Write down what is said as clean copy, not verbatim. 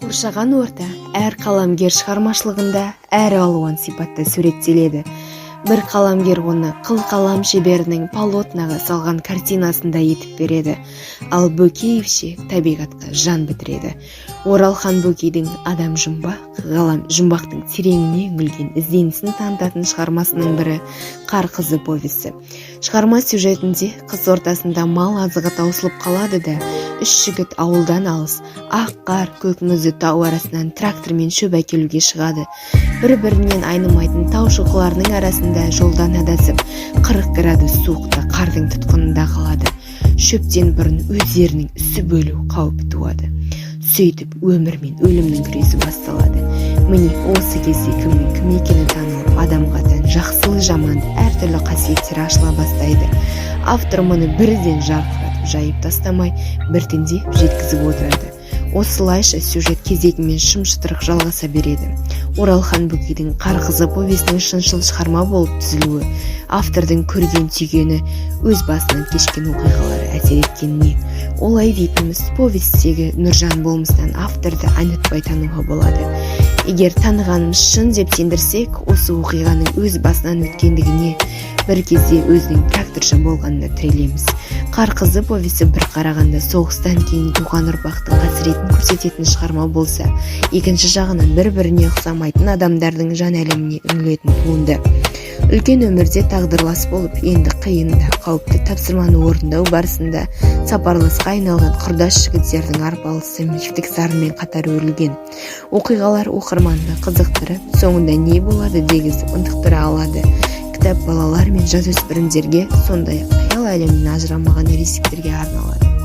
қоршаған орта әр қаламгер шығармашылығында әр алуан сипатта суреттеледі. Бір қаламгер оны қылқалам шеберінің полотнаға салған картинасында етіп береді, ал Бөкеевше табиғатқа жан бітіреді. Оралхан Бөкейдің адам жұмбақ, ғалам жұмбақтың тереңіне үңілген ізденісін танытатын шығармасының бірі Қар қызы повесі. Шығарма сюжетінде қыс ортасында мал азығы таусылып қалады да, үш жігіт ауылдан алыс, ақ қар, көк мұзды тау арасынан трактормен шөп әкелуге шығады. Бір-бірінен айнымайтын тау шоқыларының арасында жолдан адасып, 40 градус суықта қардың тұтқынында қалады. Шөптен бұрын өздерінің үсі бөлу қаупі туады. Сөйтіп өмір мен өлімнің күресі басталады. Міне осы кезде кімнің кім екені танылып, адамға тән жақсылы жаманды әртүрлі қасиеттер ашыла бастайды. Автор мұны бірден жарқыратып жайып тастамай, біртіндеп жеткізіп отырады. Осылайша сюжет кезегімен шым-шытырық жалғаса береді. Оралхан Бөкейдің Қар қызы повесінің шыншыл шығарма болып түзілуі, автордың көрген түйгені, өз басынан кешкен оқиғалары әсер еткеніне. Олай дейтініміз повестегі Нұржан болмыстан авторды айнытпай тануға болады. Егер танығанымыз шын деп сендірсек, осы оқиғаның өз басынан өткендігіне, бір кезде өзінің тракторшы болғанына тірелеміз. Қар қызы повесі бір қарағанда соғыстан кейін туған ұрпақтың қасіретін көрсететін шығарма болса, екінші жағынан бір-біріне ұқсамайтын адамдардың жан әлеміне үңілетін туынды. Үлкен өмірде тағдырлас болып, енді қиында қауіпті тапсырманы орындау барысында сапарласқа айналған құрдас жігіттердің арпалысы мифтік сарынмен қатар өрілген. Оқиғалар оқырманды қызықтырып, соңында не болады дегізіп ынтықтыра алады. Кітап балалар мен жасөспірімдерге, сондай-ақ қиял әлемінен ажырамаған ересектерге арналады.